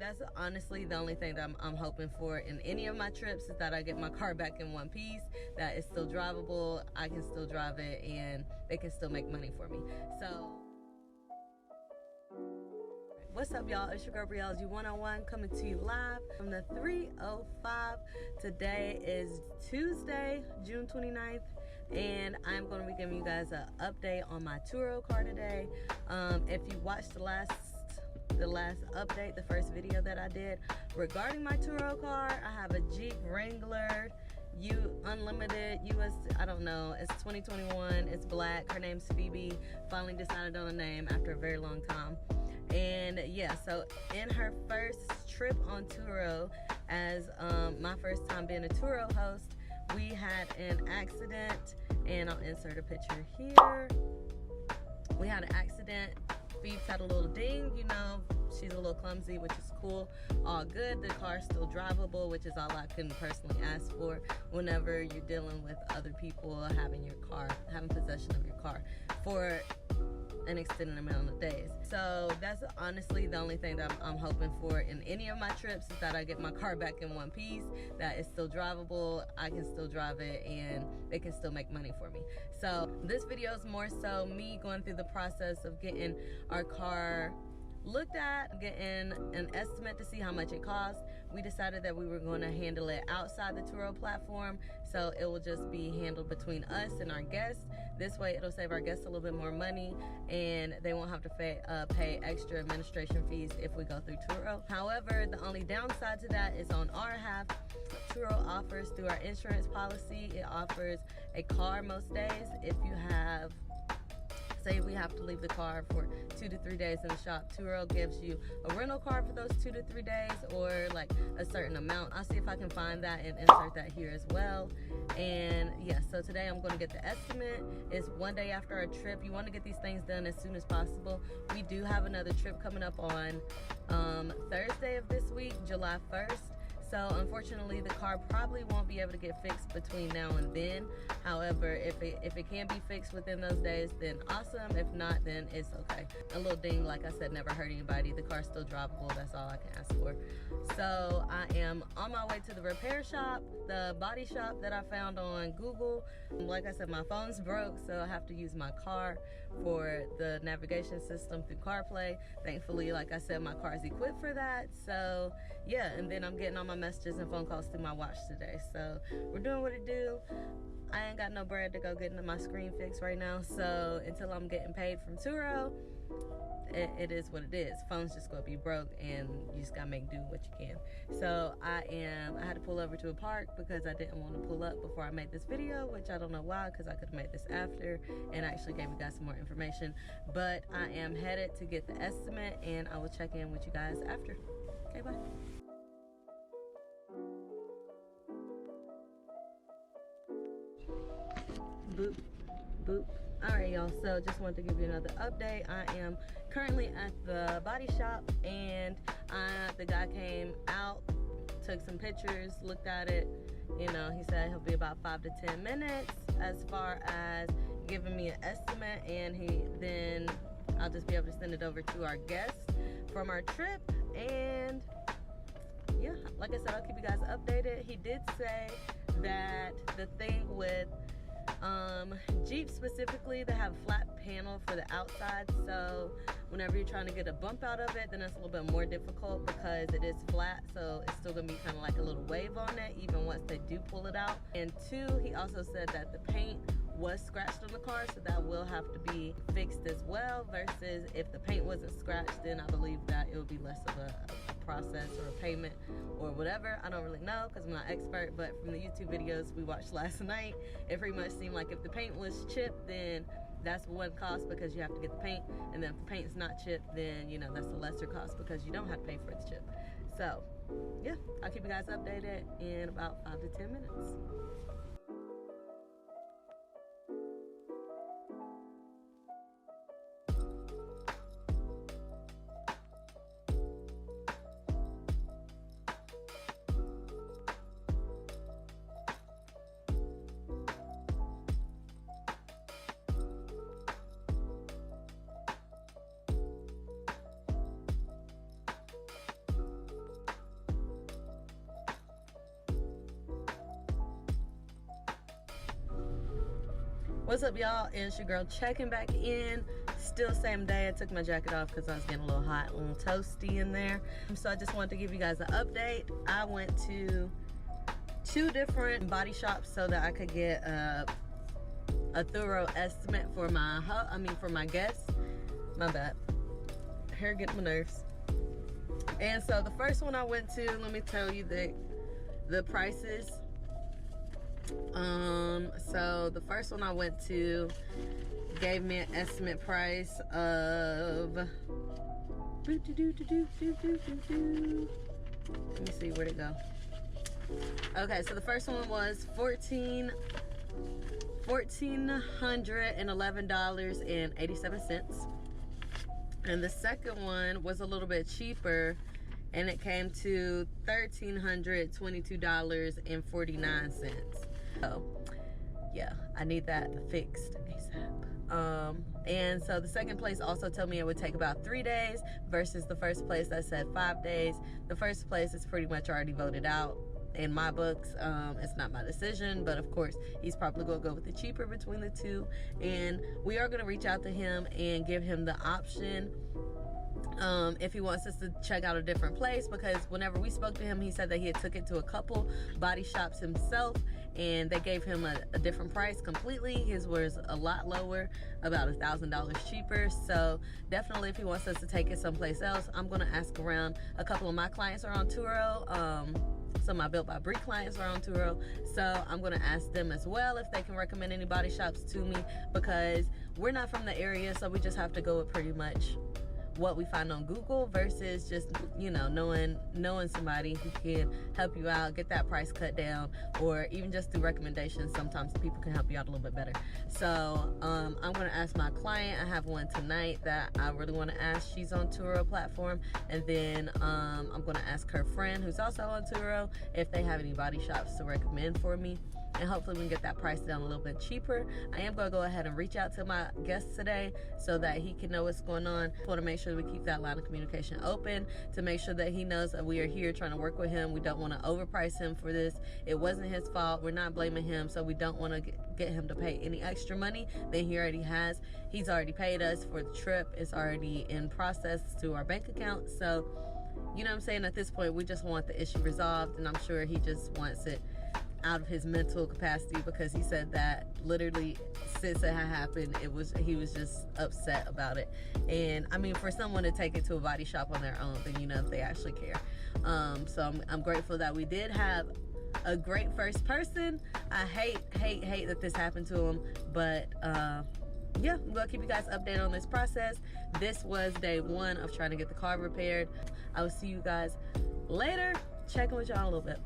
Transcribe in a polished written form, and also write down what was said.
that's honestly the only thing that I'm hoping for in any of my trips, is that I get my car back in one piece, that it's still drivable, I can still drive it, and they can still make money for me. So what's up, y'all? It's your girl Brielle's 101 coming to you live from the 305. Today is Tuesday, June 29th, and I'm going to be giving you guys an update on my Turo car today. If you watched the last update, the first video that I did regarding my Turo car, I have a Jeep Wrangler Unlimited US, I don't know, it's 2021, it's black. Her name's Phoebe. Finally decided on a name after a very long time. And yeah, so in her first trip on Turo, as my first time being a Turo host, we had an accident, and I'll insert a picture here. We had an accident. Phoebe's had a little ding, you know, she's a little clumsy, which is cool, all good. The car's still drivable, which is all I can personally ask for whenever you're dealing with other people having possession of your car for an extended amount of days. So that's honestly the only thing that I'm hoping for in any of my trips, is that I get my car back in one piece, that it's still drivable, I can still drive it, and they can still make money for me. So this video is more so me going through the process of getting our car looked at, getting an estimate to see how much it costs. We decided that we were going to handle it outside the Turo platform, so it will just be handled between us and our guests. This way it'll save our guests a little bit more money, and they won't have to pay extra administration fees if we go through Turo. However, the only downside to that is on our half. Turo offers, through our insurance policy, it offers a car most days. If you have, say we have to leave the car for 2 to 3 days in the shop, Turo gives you a rental car for those 2 to 3 days, or like a certain amount. I'll see if I can find that and insert that here as well. And yeah, so today I'm going to get the estimate. It's one day after our trip. You want to get these things done as soon as possible. We do have another trip coming up on Thursday of this week, July 1st. So unfortunately, the car probably won't be able to get fixed between now and then. However, if it can be fixed within those days, then awesome. If not, then it's okay. A little ding, like I said, never hurt anybody. The car's still drivable. That's all I can ask for. So I am on my way to the repair shop, the body shop that I found on Google. Like I said, my phone's broke, so I have to use my car for the navigation system through CarPlay. Thankfully, like I said, my car is equipped for that. So yeah, and then I'm getting all my messages and phone calls through my watch today. So we're doing what it do. I ain't got no bread to go get into my screen fixed right now, so until I'm getting paid from Turo, it is what it is. Phone's just gonna be broke, and you just gotta make do what you can. So I had to pull over to a park because I didn't want to pull up before I made this video, which I don't know why, because I could have made this after and actually gave you guys some more information. But I am headed to get the estimate, and I will check in with you guys after. Okay, bye. Boop, boop. All right, y'all, so just wanted to give you another update. I am currently at the body shop, and the guy came out, took some pictures, looked at it. You know, he said he'll be about 5 to 10 minutes as far as giving me an estimate, and then I'll just be able to send it over to our guests from our trip. And yeah, like I said, I'll keep you guys updated. He did say that the thing with Jeep specifically, they have a flat panel for the outside, so whenever you're trying to get a bump out of it, then it's a little bit more difficult because it is flat, so it's still gonna be kind of like a little wave on it even once they do pull it out. And two, he also said that the paint was scratched on the car, so that will have to be fixed as well, versus if the paint wasn't scratched, then I believe that it would be less of a process or a payment or whatever. I don't really know because I'm not expert, but from the YouTube videos we watched last night, it pretty much seemed like if the paint was chipped, then that's one cost because you have to get the paint, and then if the paint's not chipped, then you know that's a lesser cost because you don't have to pay for its chip. So yeah, I'll keep you guys updated in about 5 to 10 minutes. What's up, y'all? It's your girl checking back in. Still same day. I took my jacket off because I was getting a little hot, a little toasty in there. So I just wanted to give you guys an update. I went to 2 different body shops so that I could get a thorough estimate for my guests. My bad. Hair getting my nerves. And so the first one I went to, let me tell you the prices. So the first one I went to gave me an estimate price of let me see, where'd it go? Okay, so the first one was $1,411.87, and the second one was a little bit cheaper, and it came to $1,322.49. So yeah, I need that fixed ASAP. And so the second place also told me it would take about 3 days versus the first place that said 5 days. The first place is pretty much already voted out in my books. It's not my decision, but of course he's probably gonna go with the cheaper between the two, and we are gonna reach out to him and give him the option if he wants us to check out a different place, because whenever we spoke to him, he said that he had took it to a couple body shops himself and they gave him a different price completely. His was a lot lower, about $1,000 cheaper. So definitely if he wants us to take it someplace else, I'm gonna ask around. A couple of my clients are on Turo. Some of my Built by Bree clients are on Turo, so I'm gonna ask them as well if they can recommend any body shops to me, because we're not from the area, so we just have to go with pretty much what we find on Google versus just, you know, knowing somebody who can help you out, get that price cut down, or even just through recommendations. Sometimes people can help you out a little bit better. So I'm gonna ask my client. I have one tonight that I really want to ask. She's on Turo platform, and then I'm gonna ask her friend who's also on Turo if they have any body shops to recommend for me, and hopefully we can get that price down a little bit cheaper. I am going to go ahead and reach out to my guest today so that he can know what's going on. I want to make sure we keep that line of communication open to make sure that he knows that we are here trying to work with him. We don't want to overprice him for this. It wasn't his fault. We're not blaming him, so we don't want to get him to pay any extra money than he already has. He's already paid us for the trip. It's already in process to our bank account. So, you know what I'm saying? At this point, we just want the issue resolved, and I'm sure he just wants it out of his mental capacity, because he said that literally since it had happened, he was just upset about it. And I mean, for someone to take it to a body shop on their own, then you know they actually care. So I'm grateful that we did have a great first person. I hate that this happened to him, but yeah, I'm gonna keep you guys updated on this process. This was day 1 of trying to get the car repaired. I will see you guys later. Checking with y'all a little bit.